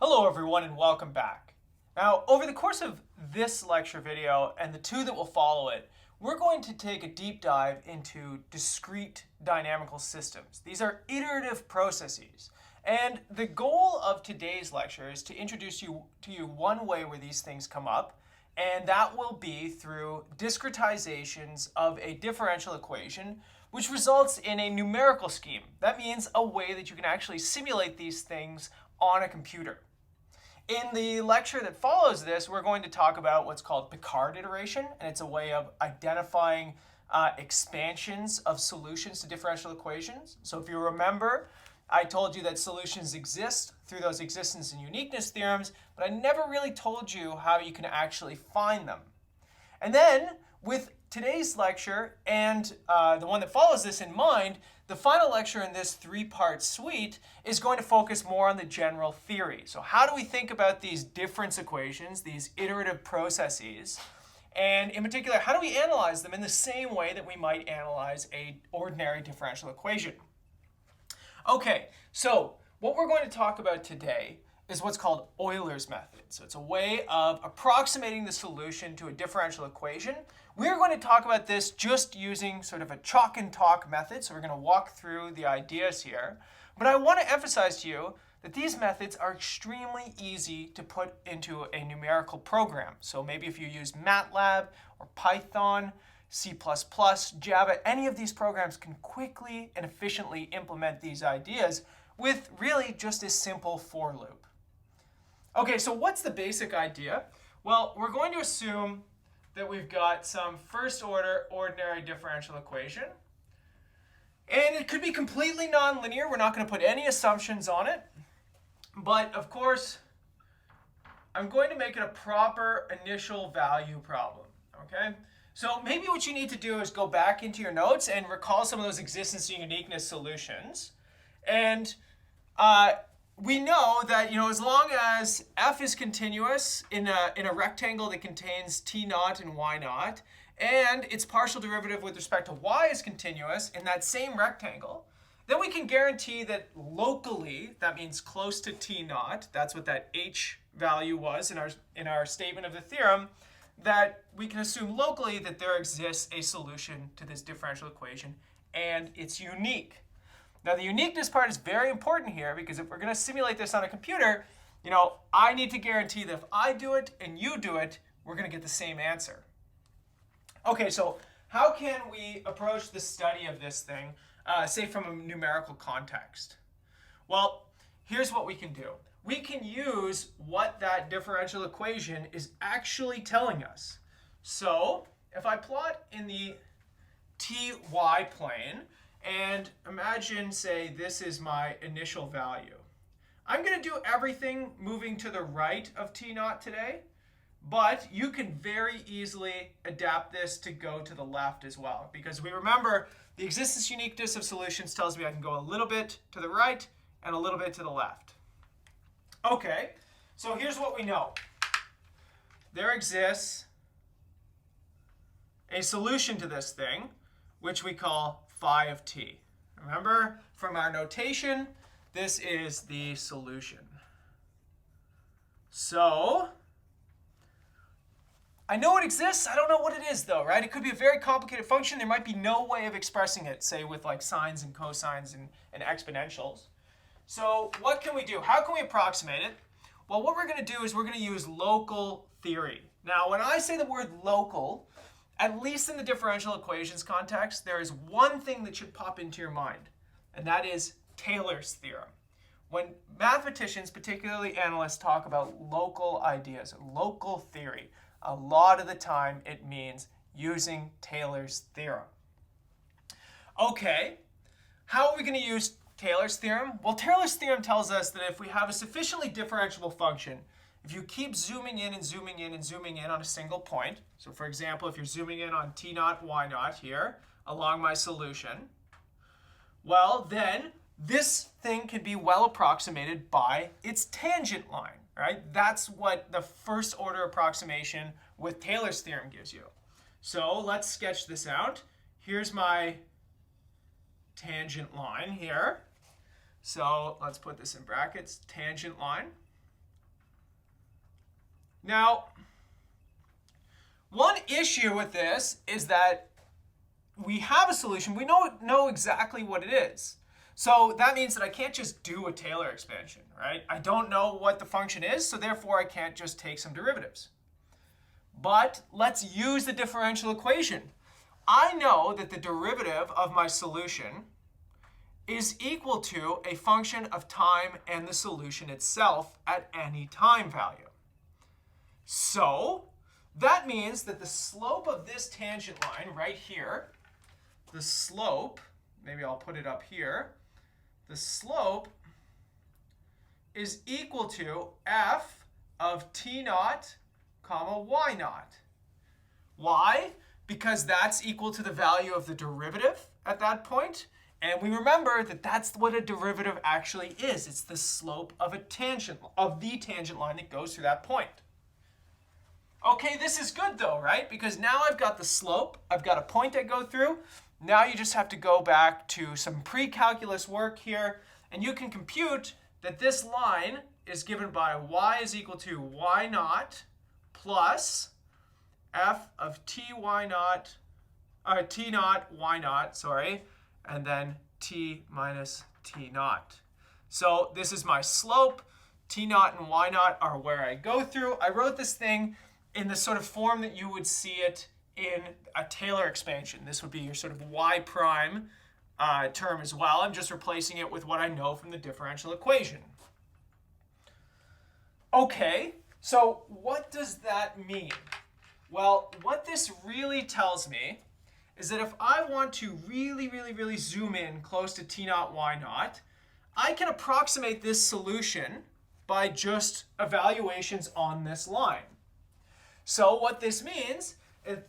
Hello everyone and welcome back. Now, over the course of this lecture video and the two that will follow it, we're going to take a deep dive into discrete dynamical systems. These are iterative processes. And the goal of today's lecture is to introduce to you one way where these things come up, and that will be through discretizations of a differential equation, which results in a numerical scheme. That means a way that you can actually simulate these things on a computer. In the lecture that follows this, we're going to talk about what's called Picard iteration, and it's a way of identifying expansions of solutions to differential equations. So if you remember, I told you that solutions exist through those existence and uniqueness theorems, but I never really told you how you can actually find them. And then, with today's lecture and the one that follows this in mind, the final lecture in this three-part suite is going to focus more on the general theory. So how do we think about these difference equations, these iterative processes, and in particular, how do we analyze them in the same way that we might analyze an ordinary differential equation? Okay, so what we're going to talk about today is what's called Euler's method. So it's a way of approximating the solution to a differential equation. We're going to talk about this just using sort of a chalk and talk method. So we're going to walk through the ideas here. But I want to emphasize to you that these methods are extremely easy to put into a numerical program. So maybe if you use MATLAB or Python, C++, Java, any of these programs can quickly and efficiently implement these ideas with really just a simple for loop. Okay, so what's the basic idea? Well, we're going to assume that we've got some first order ordinary differential equation. And it could be completely nonlinear. We're not going to put any assumptions on it. But of course, I'm going to make it a proper initial value problem. Okay? So maybe what you need to do is go back into your notes and recall some of those existence and uniqueness solutions. And we know that, as long as f is continuous in a rectangle that contains t naught and y naught, and its partial derivative with respect to y is continuous in that same rectangle, then we can guarantee that locally, that means close to t naught, that's what that h value was in our statement of the theorem, that we can assume locally that there exists a solution to this differential equation, and it's unique. Now, the uniqueness part is very important here because if we're going to simulate this on a computer, I need to guarantee that if I do it and you do it, we're going to get the same answer. Okay, so how can we approach the study of this thing, say from a numerical context? Well, here's what we can do. We can use what that differential equation is actually telling us. So if I plot in the ty plane, and imagine, say, this is my initial value. I'm going to do everything moving to the right of t naught today, but you can very easily adapt this to go to the left as well, because we remember the existence uniqueness of solutions tells me I can go a little bit to the right and a little bit to the left. Okay, so here's what we know. There exists a solution to this thing, which we call phi of t. Remember, from our notation, this is the solution. So, I know it exists. I don't know what it is, though, right? It could be a very complicated function. There might be no way of expressing it, say, with like sines and cosines and exponentials. So what can we do? How can we approximate it? Well, what we're going to do is we're going to use local theory. Now, when I say the word local, at least in the differential equations context, there is one thing that should pop into your mind, and that is Taylor's theorem. When mathematicians, particularly analysts, talk about local ideas, local theory, a lot of the time it means using Taylor's theorem. Okay, how are we going to use Taylor's theorem? Well, Taylor's theorem tells us that if we have a sufficiently differentiable function, if you keep zooming in and zooming in and zooming in on a single point, so for example, if you're zooming in on t naught, y naught here along my solution, well, then this thing can be well approximated by its tangent line, right? That's what the first order approximation with Taylor's theorem gives you. So let's sketch this out. Here's my tangent line here. So let's put this in brackets, tangent line. Now, one issue with this is that we have a solution. We know exactly what it is. So that means that I can't just do a Taylor expansion, right? I don't know what the function is, so therefore I can't just take some derivatives. But let's use the differential equation. I know that the derivative of my solution is equal to a function of time and the solution itself at any time value. So that means that the slope of this tangent line right here, the slope, maybe I'll put it up here, the slope is equal to f of t naught comma y naught. Why? Because that's equal to the value of the derivative at that point. And we remember that that's what a derivative actually is. It's the slope of the tangent line that goes through that point. Okay, this is good though, right? Because now I've got the slope, I've got a point I go through. Now you just have to go back to some pre-calculus work here, and you can compute that this line is given by y is equal to y naught plus f of t naught y naught, sorry, and then t minus t naught. So this is my slope. T naught and y naught are where I go through. I wrote this thing in the sort of form that you would see it in a Taylor expansion. This would be your sort of y prime term as well. I'm just replacing it with what I know from the differential equation. Okay, so what does that mean? Well, what this really tells me is that if I want to really zoom in close to t naught y naught, I can approximate this solution by just evaluations on this line. So what this means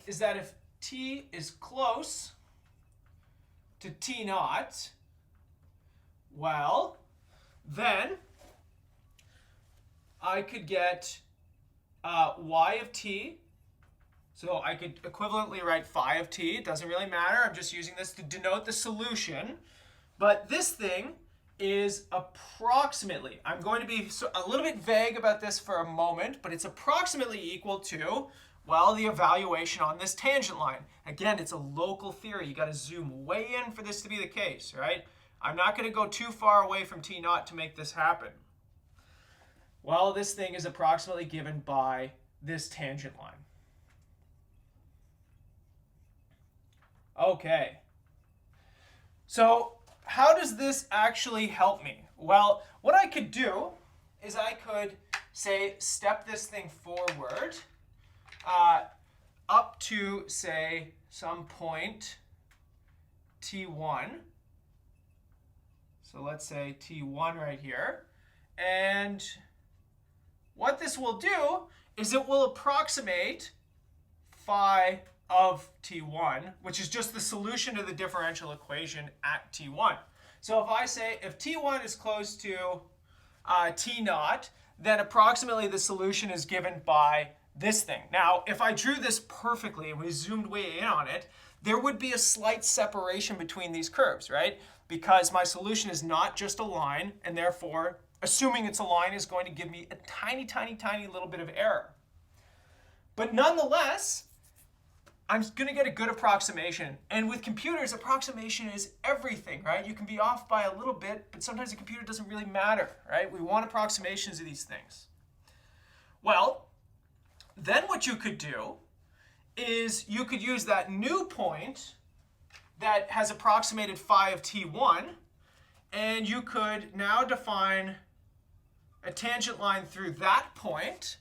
is that if t is close to t naught, well, then I could get y of t. So I could equivalently write phi of t. It doesn't really matter. I'm just using this to denote the solution. But this thing is approximately, I'm going to be a little bit vague about this for a moment, but it's approximately equal to, well, the evaluation on this tangent line. Again, it's a local theory. You got to zoom way in for this to be the case, right? I'm not going to go too far away from t naught to make this happen. Well, this thing is approximately given by this tangent line. Okay. So how does this actually help me? Well, what I could do is I could, say, step this thing forward up to, say, some point t1. So let's say t1 right here. And what this will do is it will approximate phi of t1, which is just the solution to the differential equation at t1. So if I say if t1 is close to t naught, then approximately the solution is given by this thing. Now, if I drew this perfectly and we zoomed way in on it, there would be a slight separation between these curves, right? Because my solution is not just a line, and therefore, assuming it's a line is going to give me a tiny little bit of error. But nonetheless, I'm going to get a good approximation. And with computers, approximation is everything, right? You can be off by a little bit, but sometimes a computer doesn't really matter, right? We want approximations of these things. Well, then what you could do is you could use that new point that has approximated phi of t1, and you could now define a tangent line through that point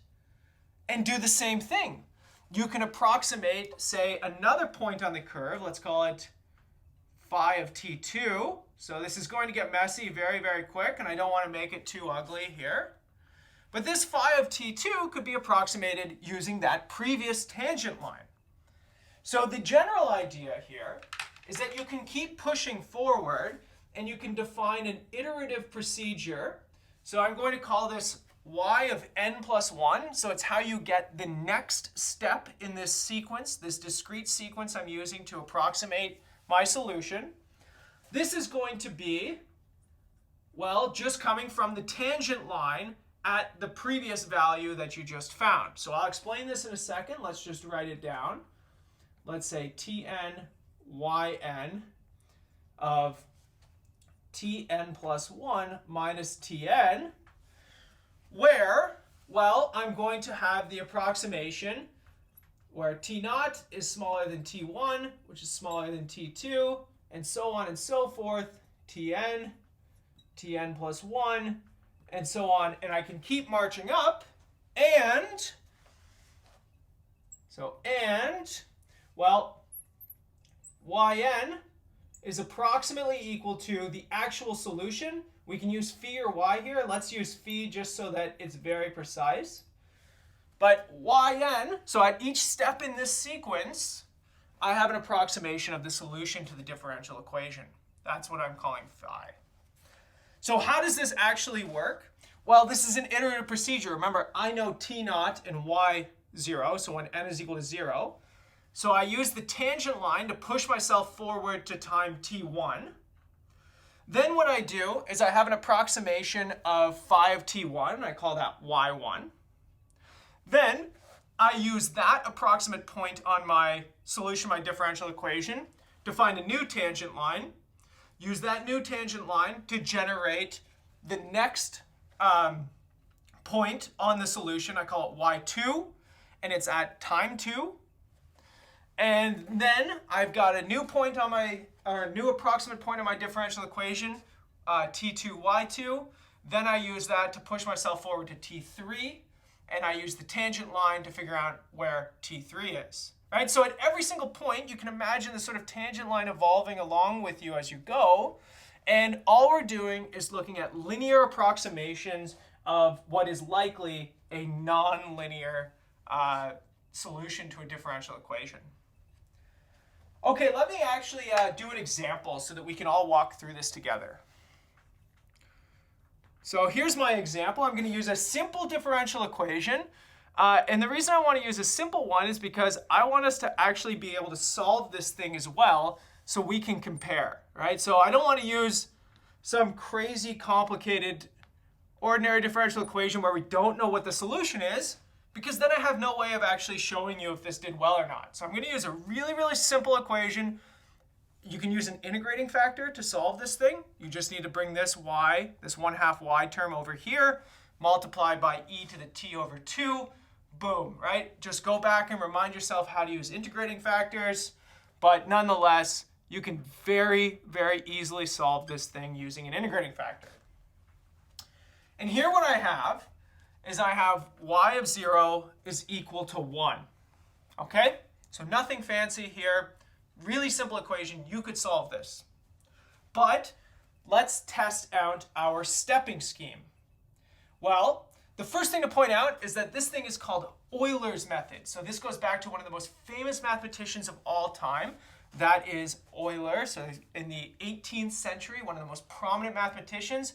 and do the same thing. You can approximate, say, another point on the curve. Let's call it phi of t2. So this is going to get messy very quick, and I don't want to make it too ugly here. But this phi of t2 could be approximated using that previous tangent line. So the general idea here is that you can keep pushing forward, and you can define an iterative procedure. So I'm going to call this y of n plus 1. So it's how you get the next step in this sequence, this discrete sequence I'm using to approximate my solution. This is going to be, well, just coming from the tangent line at the previous value that you just found. So I'll explain this in a second. Let's just write it down. Let's say Tn yn of Tn plus 1 minus Tn, where, well, I'm going to have the approximation where T0 is smaller than T1, which is smaller than T2, and so on and so forth, Tn, Tn plus 1, and so on. And I can keep marching up, and, well, yn is approximately equal to the actual solution. We can use phi or y here. Let's use phi just so that it's very precise. But yn, so at each step in this sequence, I have an approximation of the solution to the differential equation. That's what I'm calling phi. So how does this actually work? Well, this is an iterative procedure. Remember, I know T0 and y0, so when n is equal to 0. So I use the tangent line to push myself forward to time T1. Then what I do is I have an approximation of phi of T1. I call that y1. Then I use that approximate point on my solution, my differential equation, to find a new tangent line. Use that new tangent line to generate the next point on the solution. I call it y2, and it's at time 2. And then I've got a new point on my, or a new approximate point on my differential equation, T2, Y2. Then I use that to push myself forward to T3, and I use the tangent line to figure out where T3 is. Right? So at every single point, you can imagine the sort of tangent line evolving along with you as you go. And all we're doing is looking at linear approximations of what is likely a nonlinear solution to a differential equation. Okay, let me actually do an example so that we can all walk through this together. So here's my example. I'm going to use a simple differential equation. And the reason I want to use a simple one is because I want us to actually be able to solve this thing as well so we can compare, right? So I don't want to use some crazy complicated ordinary differential equation where we don't know what the solution is, because then I have no way of actually showing you if this did well or not. So I'm going to use a really, really simple equation. You can use an integrating factor to solve this thing. You just need to bring this y, this 1/2 y term over here, multiplied by e to the t over 2. Boom, right? Just go back and remind yourself how to use integrating factors. But nonetheless, you can very, very easily solve this thing using an integrating factor. And here what I have is I have y of 0 is equal to 1. Okay? So nothing fancy here. Really simple equation. You could solve this. But let's test out our stepping scheme. Well, the first thing to point out is that this thing is called Euler's method. So this goes back to one of the most famous mathematicians of all time. That is Euler. So in the 18th century, one of the most prominent mathematicians.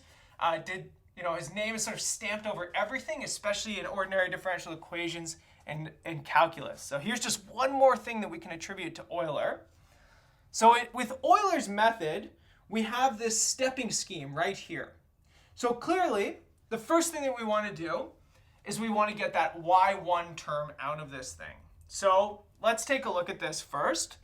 His name is sort of stamped over everything, especially in ordinary differential equations and calculus. So here's just one more thing that we can attribute to Euler. So with Euler's method, we have this stepping scheme right here. So clearly, the first thing that we want to do is we want to get that y1 term out of this thing. So let's take a look at this first.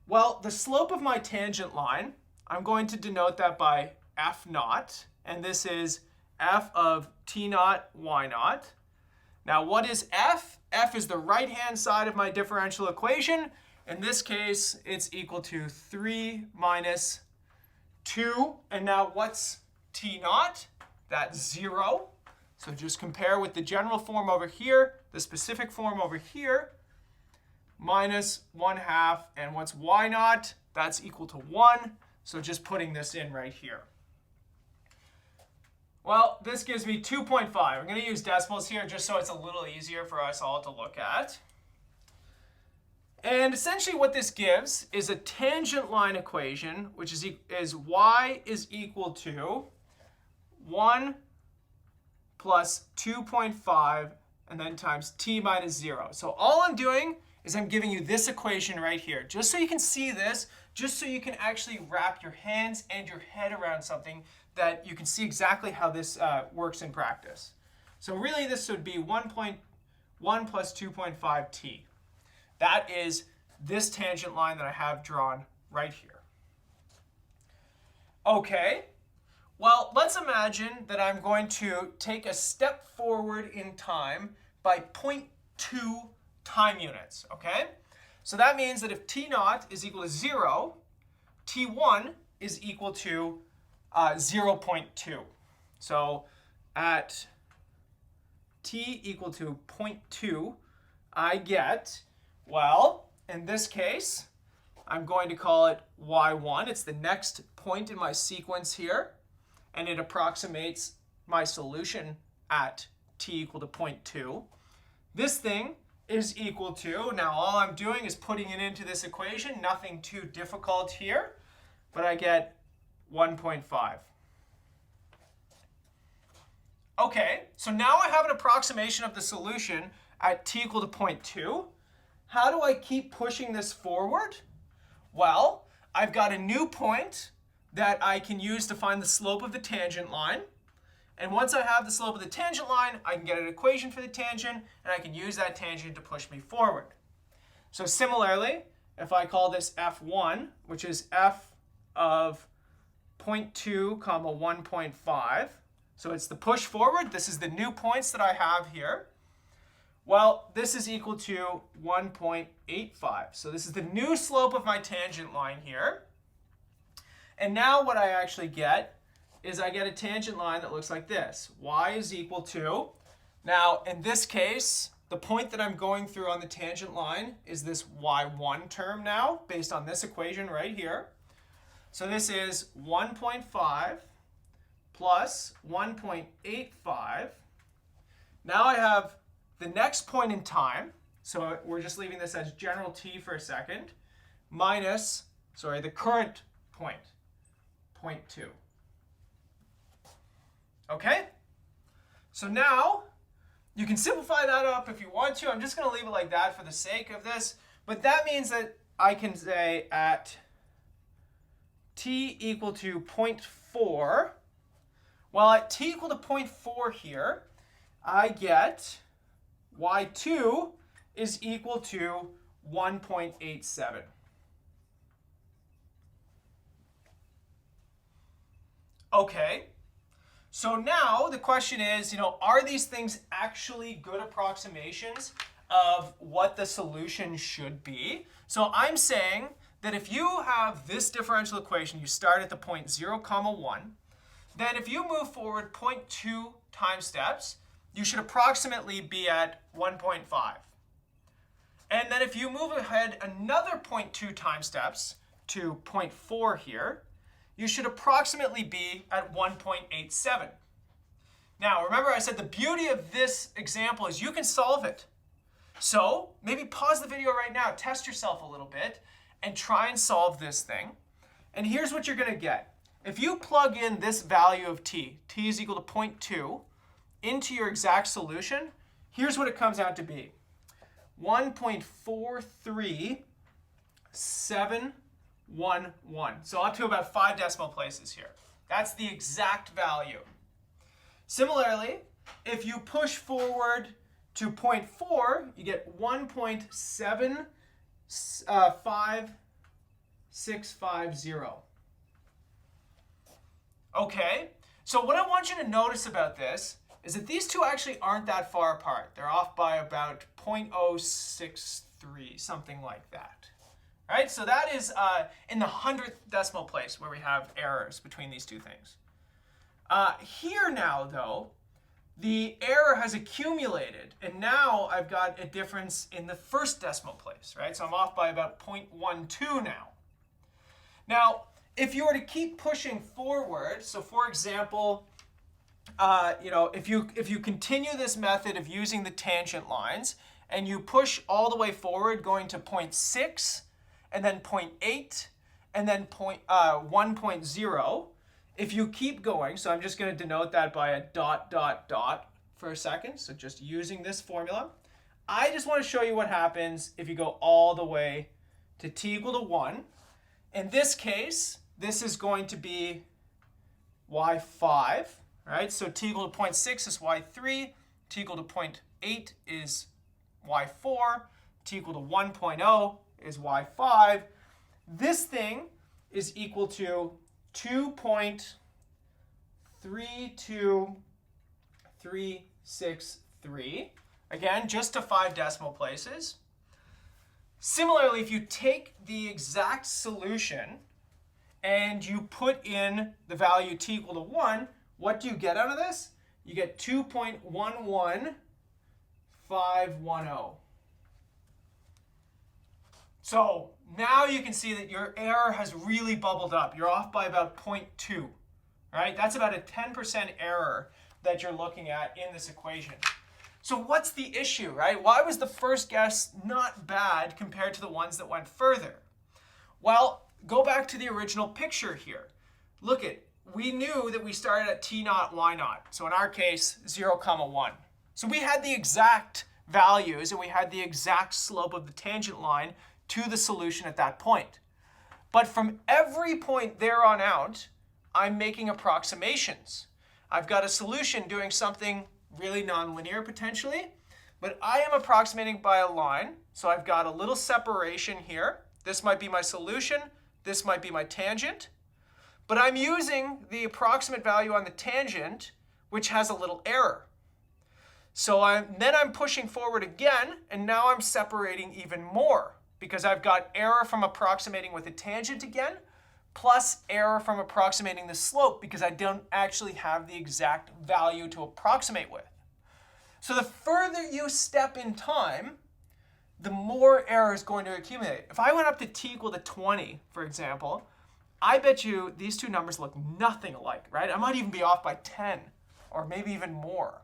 Well, the slope of my tangent line, I'm going to denote that by f0, and this is f of t0, y0. Now, what is f? F is the right-hand side of my differential equation. In this case, it's equal to 3 minus 2. And now what's t0? That's 0. So just compare with the general form over here, the specific form over here, minus 1/2. And what's y0? That's equal to 1. So just putting this in right here. Well, this gives me 2.5. I'm going to use decimals here just so it's a little easier for us all to look at. And essentially what this gives is a tangent line equation, which is y is equal to 1 plus 2.5 and then times t minus 0. So all I'm doing is I'm giving you this equation right here, just so you can see this, just so you can actually wrap your hands and your head around something that you can see exactly how this works in practice. So really this would be 1.1 plus 2.5t. That is this tangent line that I have drawn right here. Okay, well, let's imagine that I'm going to take a step forward in time by 0.2 time units, okay? So that means that if t0 is equal to 0, t1 is equal to 0.2. So at t equal to 0.2, I get, well, in this case, I'm going to call it y1. It's the next point in my sequence here, and it approximates my solution at t equal to 0.2. This thing is equal to, now all I'm doing is putting it into this equation, nothing too difficult here, but I get 1.5. Okay, so now I have an approximation of the solution at t equal to 0.2. How do I keep pushing this forward? Well, I've got a new point that I can use to find the slope of the tangent line. And once I have the slope of the tangent line, I can get an equation for the tangent, and I can use that tangent to push me forward. So similarly, if I call this f1, which is f of 0.2 comma 1.5, so it's the push forward. This is the new points that I have here. Well, this is equal to 1.85. So this is the new slope of my tangent line here. And now what I actually get is I get a tangent line that looks like this. Y is equal to, now in this case, the point that I'm going through on the tangent line is this y1 term now, based on this equation right here. So this is 1.5 plus 1.85. Now I have the next point in time, so we're just leaving this as general t for a second, minus, the current point, 0.2. Okay? So now, you can simplify that up if you want to. I'm just going to leave it like that for the sake of this. But that means that I can say at t equal to 0.4, well, at t equal to 0.4 here, I get y2 is equal to 1.87. Okay, so now the question is, are these things actually good approximations of what the solution should be? So I'm saying that if you have this differential equation, you start at the point 0, 1, then if you move forward 0.2 time steps, you should approximately be at 1.5. And then if you move ahead another 0.2 time steps to 0.4 here, you should approximately be at 1.87. Now, remember I said the beauty of this example is you can solve it. So maybe pause the video right now, test yourself a little bit, and try and solve this thing. And here's what you're going to get. If you plug in this value of t is equal to 0.2, into your exact solution, here's what it comes out to be. 1.43711. So up to about 5 decimal places here. That's the exact value. Similarly, if you push forward to 0.4, you get 1.75650. Okay, so what I want you to notice about this is that these two actually aren't that far apart. They're off by about 0.063, something like that. Right? So that is in the 100th decimal place where we have errors between these two things. Here now, though, the error has accumulated, and now I've got a difference in the first decimal place, right? So I'm off by about 0.12 now. Now, if you were to keep pushing forward, so for example, if you continue this method of using the tangent lines and you push all the way forward, going to 0.6 and then 0.8 and then 1.0, if you keep going, so I'm just going to denote that by a ... for a second, so just using this formula. I just want to show you what happens if you go all the way to t equal to 1. In this case, this is going to be y5, right? So t equal to 0.6 is y3, t equal to 0.8 is y4, t equal to 1.0 is y5. This thing is equal to 2.32363. Again, just to 5 decimal places. Similarly, if you take the exact solution and you put in the value t equal to 1, what do you get out of this? You get 2.11510. So now you can see that your error has really bubbled up. You're off by about 0.2, right? That's about a 10% error that you're looking at in this equation. So what's the issue, right? Why was the first guess not bad compared to the ones that went further? Well, go back to the original picture here. Look at, we knew that we started at t naught, y naught. So in our case, 0, 1. So we had the exact values and we had the exact slope of the tangent line to the solution at that point. But from every point there on out, I'm making approximations. I've got a solution doing something really nonlinear potentially, but I am approximating by a line. So I've got a little separation here. This might be my solution. This might be my tangent. But I'm using the approximate value on the tangent, which has a little error. So then I'm pushing forward again, and now I'm separating even more because I've got error from approximating with a tangent again, plus error from approximating the slope because I don't actually have the exact value to approximate with. So the further you step in time, the more error is going to accumulate. If I went up to t equal to 20, for example, I bet you these two numbers look nothing alike, right? I might even be off by 10 or maybe even more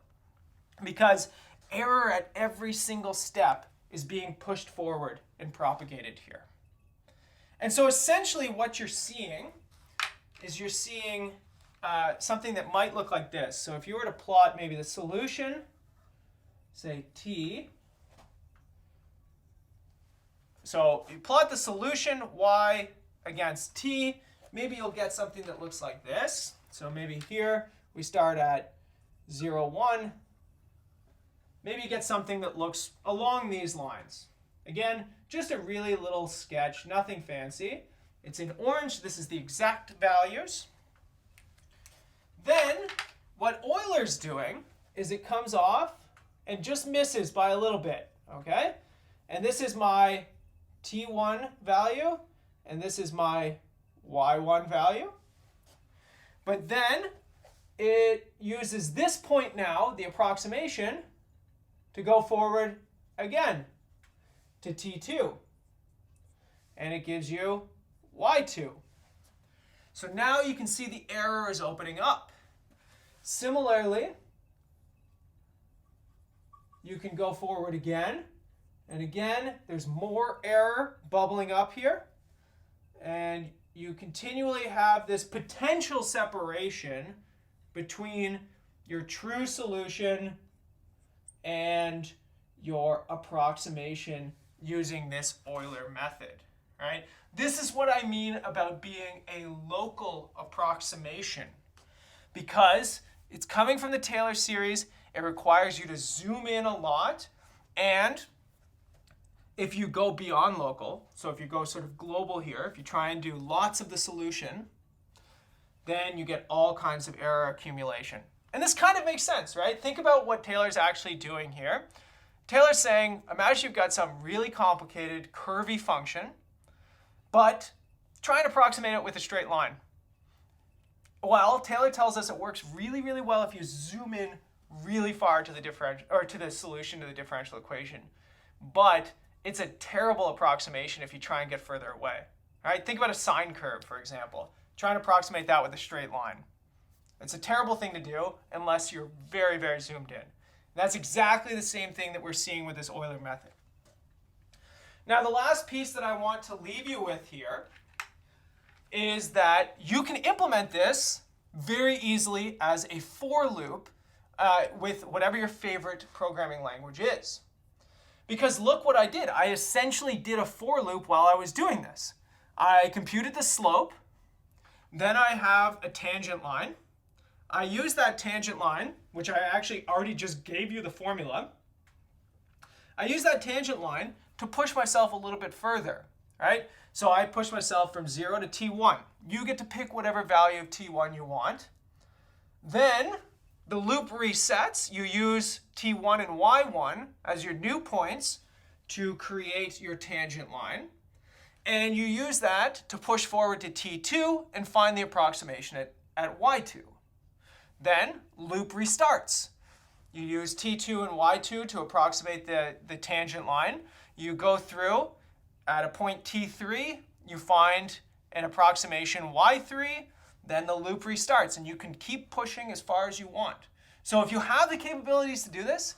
because error at every single step is being pushed forward and propagated here. And so essentially what you're seeing is you're seeing something that might look like this. So if you were to plot maybe the solution, say t. So you plot the solution y against t, maybe you'll get something that looks like this. So maybe here we start at 0, 1. Maybe you get something that looks along these lines. Again, just a really little sketch, nothing fancy. It's in orange. This is the exact values. Then what Euler's doing is it comes off and just misses by a little bit, okay? And this is my t1 value, and this is my y1 value. But then it uses this point now, the approximation, to go forward again to t2. And it gives you y2. So now you can see the error is opening up. Similarly, you can go forward again. And again, there's more error bubbling up here. And you continually have this potential separation between your true solution and your approximation using this Euler method, right? This is what I mean about being a local approximation, because it's coming from the Taylor series. It requires you to zoom in a lot, and if you go beyond local, so if you go sort of global here, if you try and do lots of the solution, then you get all kinds of error accumulation. And this kind of makes sense, right? Think about what Taylor's actually doing here. Taylor's saying, imagine you've got some really complicated curvy function, but try and approximate it with a straight line. Well, Taylor tells us it works really, really well if you zoom in really far to the differential, or to the solution to the differential equation. But it's a terrible approximation if you try and get further away. All right? Think about a sine curve, for example. Try and approximate that with a straight line. It's a terrible thing to do unless you're very, very zoomed in. And that's exactly the same thing that we're seeing with this Euler method. Now, the last piece that I want to leave you with here is that you can implement this very easily as a for loop with whatever your favorite programming language is. Because look what I did. I essentially did a for loop while I was doing this. I computed the slope. Then I have a tangent line. I use that tangent line which I actually already just gave you the formula, I use that tangent line to push myself a little bit further, right? So I push myself from 0 to t1. You get to pick whatever value of t1 you want. Then the loop resets. You use t1 and y1 as your new points to create your tangent line. And you use that to push forward to t2 and find the approximation at y2. Then loop restarts. You use t2 and y2 to approximate the tangent line. You go through at a point t3, you find an approximation y3, then the loop restarts, and you can keep pushing as far as you want. So if you have the capabilities to do this,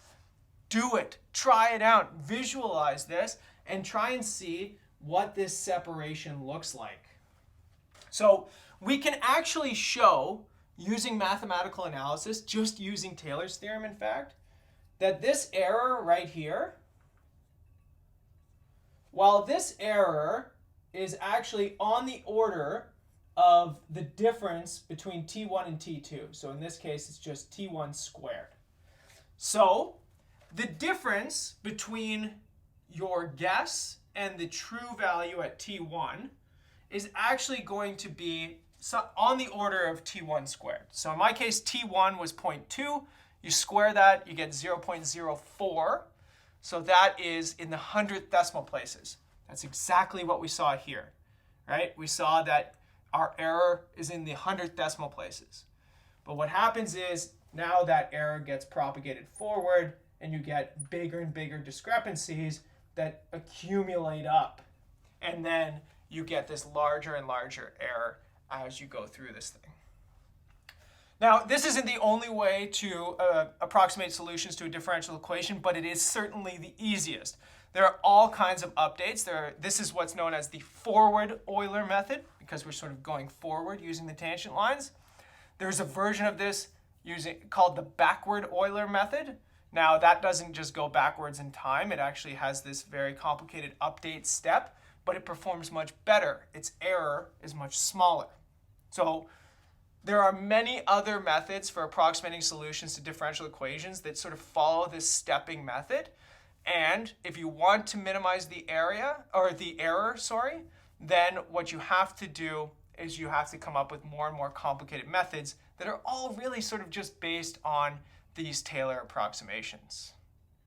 do it. Try it out. Visualize this and try and see what this separation looks like. So we can actually show, using mathematical analysis, just using Taylor's theorem, in fact, that this error right here, while this error is actually on the order of the difference between t1 and t2. So in this case, it's just t1 squared. So the difference between your guess and the true value at t1 is actually going to be on the order of t1 squared. So in my case, t1 was 0.2. You square that, you get 0.04. So that is in the 100th decimal places. That's exactly what we saw here, right? We saw that our error is in the 100th decimal places. But what happens is now that error gets propagated forward and you get bigger and bigger discrepancies that accumulate up. And then you get this larger and larger error as you go through this thing. Now, this isn't the only way to approximate solutions to a differential equation, but it is certainly the easiest. There are all kinds of updates. This is what's known as the forward Euler method, because we're sort of going forward using the tangent lines. There's a version of this called the backward Euler method. Now, that doesn't just go backwards in time. It actually has this very complicated update step, but it performs much better. Its error is much smaller. So there are many other methods for approximating solutions to differential equations that sort of follow this stepping method. And if you want to minimize the error, then what you have to do is you have to come up with more and more complicated methods that are all really sort of just based on these Taylor approximations.